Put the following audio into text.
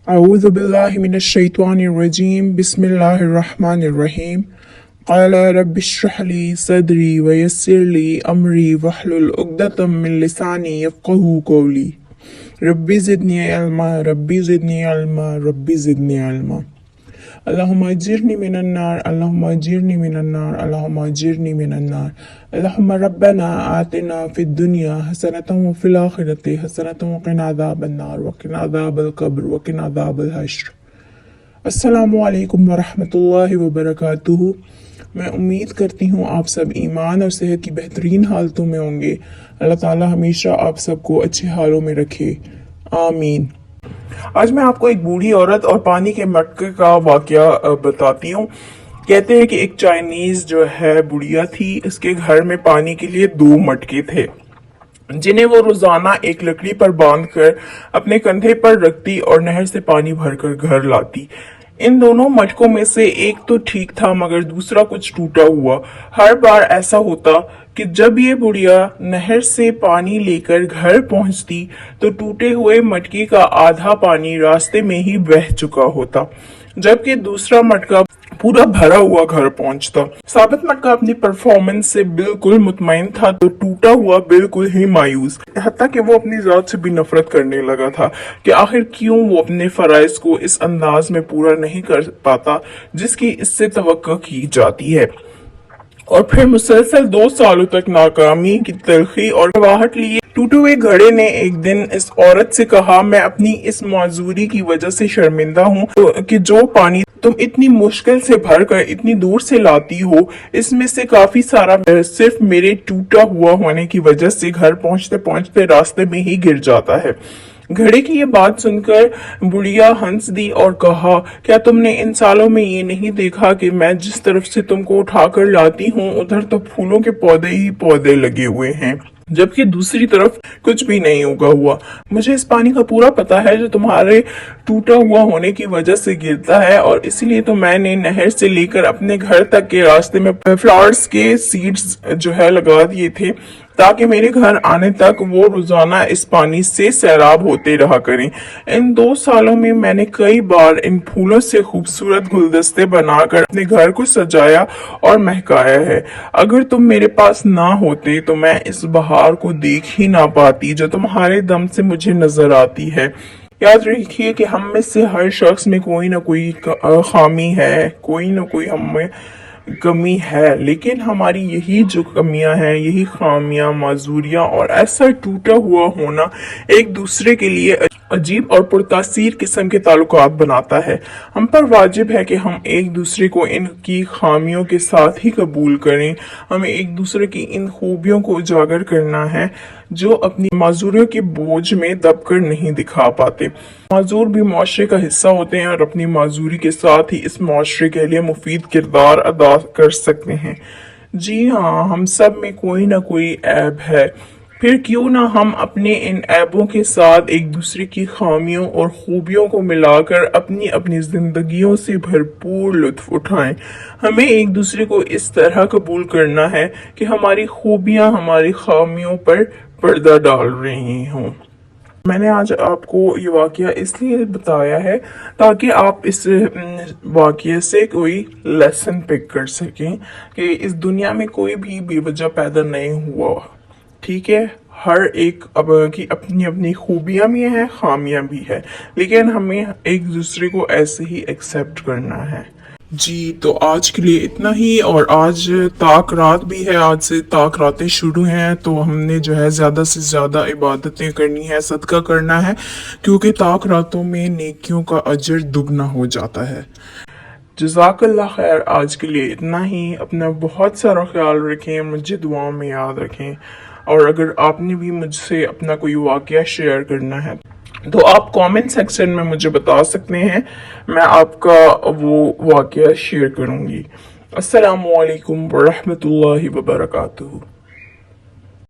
أعوذ بالله من الشيطان الرجيم بسم الله الرحمن الرحيم قال رب اشرح لي صدري ويسر لي أمري واحلل عقدة من لساني يفقهوا قولي ربي زدني علما ربي زدني علما ربي زدني علما اللهم اجرني من النار اللهم اجرني من النار اللهم اجرني من النار اللهم ربنا آتنا في الدنيا حسنة وفي الآخرة حسنة وقنا عذاب النار وقنا عذاب القبر وقنا عذاب الحشر अस्सलामु अलैकुम वरहमतुल्लाहि वबरकातुहू। मैं उम्मीद करती हूँ आप सब ईमान और सेहत की बेहतरीन हालतों में होंगे। अल्लाह ताला हमेशा आप सबको अच्छे हालों में रखे, आमीन। आज मैं आपको एक बूढ़ी औरत और पानी के मटके का वाकया बताती हूँ। कहते हैं कि एक चाइनीज जो है बुढ़िया थी, इसके घर में पानी के लिए 2 मटके थे जिन्हें वो रोजाना एक लकड़ी पर बांधकर अपने कंधे पर रखती और नहर से पानी भरकर घर लाती। इन दोनों मटकों में से एक तो ठीक था मगर दूसरा कुछ टूटा हुआ। हर बार ऐसा होता कि जब ये बुढ़िया नहर से पानी लेकर घर पहुंचती तो टूटे हुए मटके का आधा पानी रास्ते में ही बह चुका होता, जबकि दूसरा मटका पूरा भरा हुआ घर पहुंचता। साबित मटका अपनी परफॉर्मेंस से बिल्कुल मुतमईन था तो टूटा हुआ बिल्कुल ही मायूस, हत्ता कि वो अपनी जात से भी नफरत करने लगा था कि आखिर क्यों वो अपने फराइज को इस अंदाज में पूरा नहीं कर पाता जिसकी इससे तवक्को की जाती है। और फिर मुसलसल 2 सालों तक नाकामी की तलखी और गवाहट लिए टूटे हुए घड़े ने एक दिन इस औरत से कहा, मैं अपनी इस माजूरी की वजह से शर्मिंदा हूँ कि जो पानी तुम इतनी मुश्किल से भरकर इतनी दूर से लाती हो, इसमें से काफी सारा सिर्फ मेरे टूटा हुआ होने की वजह से घर पहुंचते पहुंचते रास्ते में ही गिर जाता है। घड़े की ये बात सुनकर बुढ़िया हंस दी और कहा, क्या तुमने इन सालों में ये नहीं देखा कि मैं जिस तरफ से तुमको उठाकर लाती हूँ उधर तो फूलों के पौधे ही पौधे लगे हुए हैं, जबकि दूसरी तरफ कुछ भी नहीं उगा हुआ। मुझे इस पानी का पूरा पता है जो तुम्हारे टूटा हुआ होने की वजह से गिरता है, और इसलिए तो मैंने नहर से लेकर अपने घर तक के रास्ते में फ्लावर्स के सीड्स जो है लगा दिए थे ताकि मेरे घर आने तक वो रोजाना इस पानी से सैराब होते रहा करें। इन 2 सालों में मैंने कई बार इन फूलों से खूबसूरत गुलदस्ते बनाकर अपने घर को सजाया और महकाया है। अगर तुम मेरे पास ना होते तो मैं इस बहार को देख ही ना पाती जो तुम्हारे दम से मुझे नजर आती है। याद रखिए कि हम में से हर शख्स में कोई ना कोई खामी है, कोई ना कोई हम में कमी है, लेकिन हमारी यही जो कमियां हैं, यही खामियां, माजूरियां और ऐसा टूटा हुआ होना एक दूसरे के लिए अजीब और पुरतासीर किस्म के ताल्लुकात बनाता है। हम पर वाजिब है कि हम एक दूसरे को इनकी खामियों के साथ ही कबूल करें। हमें एक दूसरे की इन खूबियों को उजागर करना है जो अपनी माजूरियों के बोझ में दबकर नहीं दिखा पाते। माजूर भी मुआशरे का हिस्सा होते हैं और अपनी माजूरी के साथ ही इस मुआशरे के लिए मुफीद किरदार अदा कर सकते हैं। जी हाँ, हम सब में कोई ना कोई ऐब है, फिर क्यों ना हम अपने इन ऐबों के साथ एक दूसरे की खामियों और खूबियों को मिलाकर अपनी अपनी जिंदगियों से भरपूर लुत्फ उठाएं। हमें एक दूसरे को इस तरह कबूल करना है कि हमारी खूबियां हमारी खामियों पर पर्दा डाल रही हों। मैंने आज आपको ये वाकया इसलिए बताया है ताकि आप इस वाकये से कोई लेसन पिक कर सकें कि इस दुनिया में कोई भी बेवजह पैदा नहीं हुआ, ठीक है। हर एक की अपनी अपनी खूबियां भी हैं, खामियां भी है, लेकिन हमें एक दूसरे को ऐसे ही एक्सेप्ट करना है। जी, तो आज के लिए इतना ही। और आज ताक रात भी है, आज से ताक रातें शुरू हैं, तो हमने जो है ज़्यादा से ज़्यादा इबादतें करनी है, सदका करना है, क्योंकि ताक रातों में नेकियों का अजर दुगना हो जाता है। जज़ाकल्लाह खैर। आज के लिए इतना ही। अपना बहुत सारा ख्याल रखें, मुझे दुआ में याद रखें, और अगर आपने भी मुझसे अपना कोई वाकया शेयर करना है तो आप कमेंट सेक्शन में मुझे बता सकते हैं, मैं आपका वो वाकया शेयर करूंगी। अस्सलामु अलैकुम वरहमतुल्लाहि वबरकातुहू।